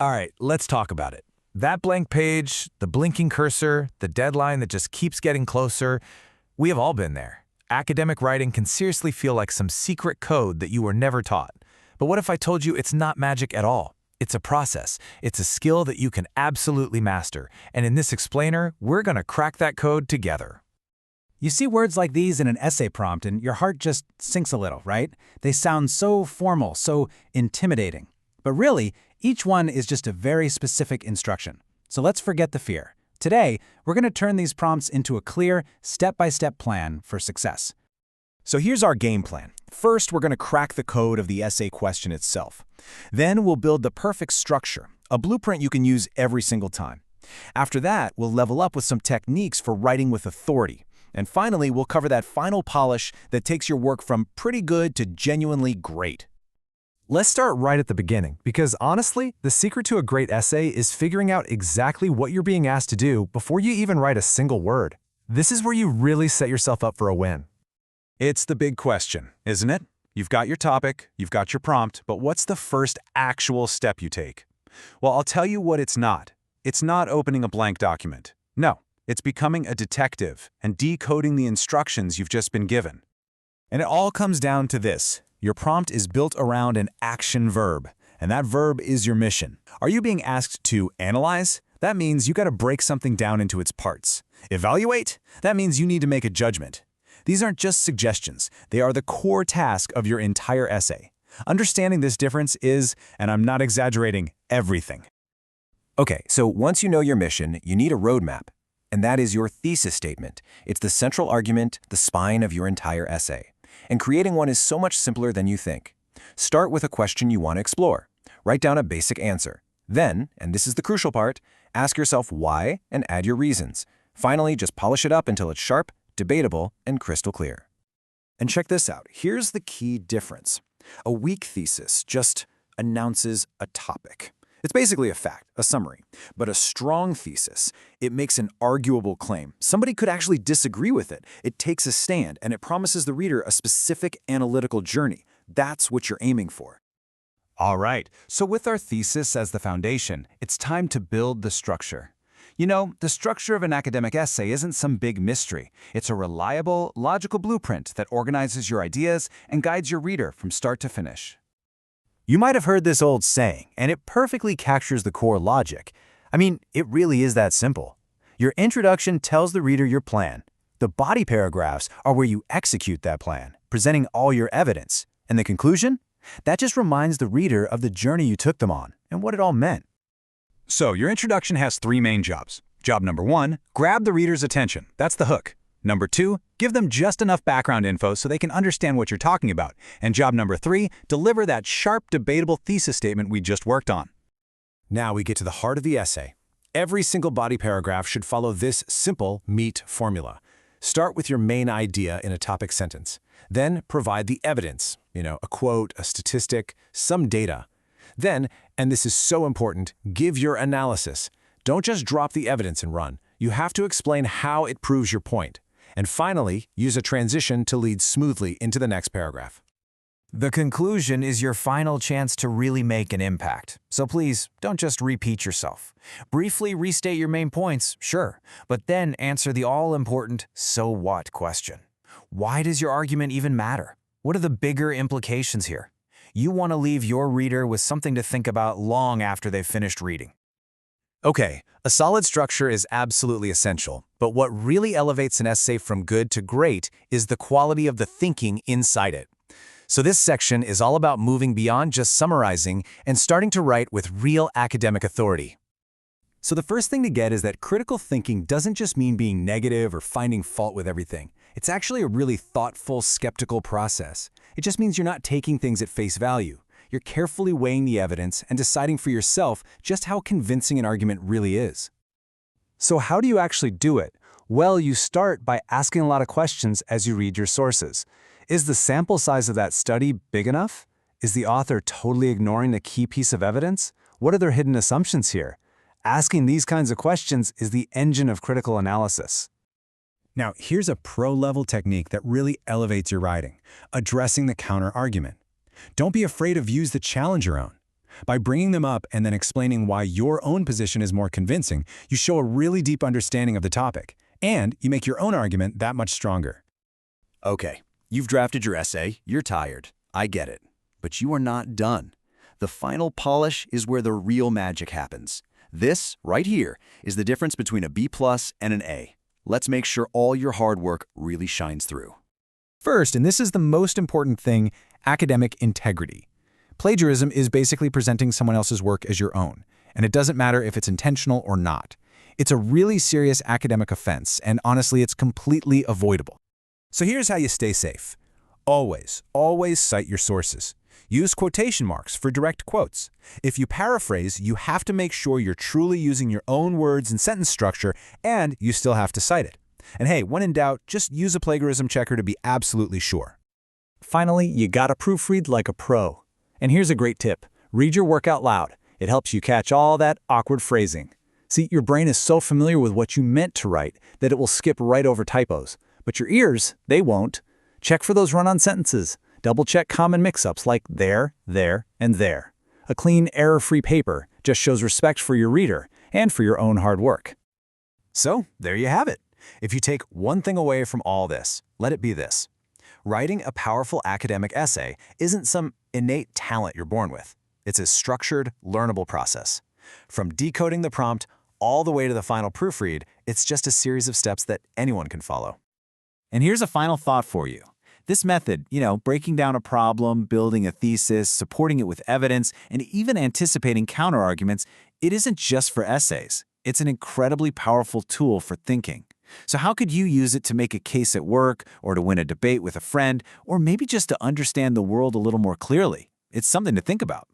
All right, let's talk about it. That blank page, the blinking cursor, the deadline that just keeps getting closer, we have all been there. Academic writing can seriously feel like some secret code that you were never taught. But what if I told you it's not magic at all? It's a process. It's a skill that you can absolutely master. And in this explainer, we're going to crack that code together. You see words like these in an essay prompt and your heart just sinks a little, right? They sound so formal, so intimidating. But really, each one is just a very specific instruction. So let's forget the fear. Today, we're going to turn these prompts into a clear, step-by-step plan for success. So here's our game plan. First, we're going to crack the code of the essay question itself. Then we'll build the perfect structure, a blueprint you can use every single time. After that, we'll level up with some techniques for writing with authority. And finally, we'll cover that final polish that takes your work from pretty good to genuinely great. Let's start right at the beginning, because honestly, the secret to a great essay is figuring out exactly what you're being asked to do before you even write a single word. This is where you really set yourself up for a win. It's the big question, isn't it? You've got your topic, you've got your prompt, but what's the first actual step you take? Well, I'll tell you what it's not. It's not opening a blank document. No. It's becoming a detective and decoding the instructions you've just been given. And it all comes down to this. Your prompt is built around an action verb, and that verb is your mission. Are you being asked to analyze? That means you got to break something down into its parts. Evaluate? That means you need to make a judgment. These aren't just suggestions. They are the core task of your entire essay. Understanding this difference is, and I'm not exaggerating, everything. Okay, so once you know your mission, you need a roadmap. And that is your thesis statement. It's the central argument, the spine of your entire essay. And creating one is so much simpler than you think. Start with a question you want to explore. Write down a basic answer. Then, and this is the crucial part, ask yourself why and add your reasons. Finally, just polish it up until it's sharp, debatable, and crystal clear. And check this out. Here's the key difference. A weak thesis just announces a topic. It's basically a fact, a summary. But a strong thesis, it makes an arguable claim. Somebody could actually disagree with it. It takes a stand, and it promises the reader a specific analytical journey. That's what you're aiming for. All right, so with our thesis as the foundation, it's time to build the structure. You know, the structure of an academic essay isn't some big mystery. It's a reliable, logical blueprint that organizes your ideas and guides your reader from start to finish. You might have heard this old saying, and it perfectly captures the core logic. I mean, it really is that simple. Your introduction tells the reader your plan. The body paragraphs are where you execute that plan, presenting all your evidence. And the conclusion? That just reminds the reader of the journey you took them on and what it all meant. So your introduction has three main jobs. Job number 1, grab the reader's attention. That's the hook. Number 2, give them just enough background info so they can understand what you're talking about. And job number 3, deliver that sharp, debatable thesis statement we just worked on. Now we get to the heart of the essay. Every single body paragraph should follow this simple MEAT formula. Start with your main idea in a topic sentence. Then provide the evidence, a quote, a statistic, some data. Then, and this is so important, give your analysis. Don't just drop the evidence and run. You have to explain how it proves your point. And finally, use a transition to lead smoothly into the next paragraph. The conclusion is your final chance to really make an impact. So please, don't just repeat yourself. Briefly restate your main points, sure, but then answer the all-important "so what" question. Why does your argument even matter? What are the bigger implications here? You want to leave your reader with something to think about long after they've finished reading. Okay, a solid structure is absolutely essential, but what really elevates an essay from good to great is the quality of the thinking inside it. So this section is all about moving beyond just summarizing and starting to write with real academic authority. So the first thing to get is that critical thinking doesn't just mean being negative or finding fault with everything. It's actually a really thoughtful, skeptical process. It just means you're not taking things at face value. You're carefully weighing the evidence and deciding for yourself just how convincing an argument really is. So how do you actually do it? Well, you start by asking a lot of questions as you read your sources. Is the sample size of that study big enough? Is the author totally ignoring a key piece of evidence? What are their hidden assumptions here? Asking these kinds of questions is the engine of critical analysis. Now, here's a pro-level technique that really elevates your writing: addressing the counter-argument. Don't be afraid of views that challenge your own. By bringing them up and then explaining why your own position is more convincing, you show a really deep understanding of the topic, and you make your own argument that much stronger. Okay, you've drafted your essay, you're tired. I get it. But you are not done. The final polish is where the real magic happens. This, right here, is the difference between a B+ and an A. Let's make sure all your hard work really shines through. First, and this is the most important thing, academic integrity. Plagiarism is basically presenting someone else's work as your own, and it doesn't matter if it's intentional or not. It's a really serious academic offense, and honestly, it's completely avoidable. So here's how you stay safe. Always cite your sources. Use quotation marks for direct quotes. If you paraphrase, you have to make sure you're truly using your own words and sentence structure, and you still have to cite it. And hey, when in doubt, just use a plagiarism checker to be absolutely sure. Finally, you gotta proofread like a pro. And here's a great tip. Read your work out loud. It helps you catch all that awkward phrasing. See, your brain is so familiar with what you meant to write that it will skip right over typos. But your ears, they won't. Check for those run-on sentences. Double-check common mix-ups like there, and there. A clean, error-free paper just shows respect for your reader and for your own hard work. So, there you have it. If you take one thing away from all this, let it be this. Writing a powerful academic essay isn't some innate talent you're born with. It's a structured, learnable process. From decoding the prompt all the way to the final proofread, it's just a series of steps that anyone can follow. And here's a final thought for you. This method, breaking down a problem, building a thesis, supporting it with evidence, and even anticipating counterarguments, it isn't just for essays. It's an incredibly powerful tool for thinking. So how could you use it to make a case at work, or to win a debate with a friend, or maybe just to understand the world a little more clearly? It's something to think about.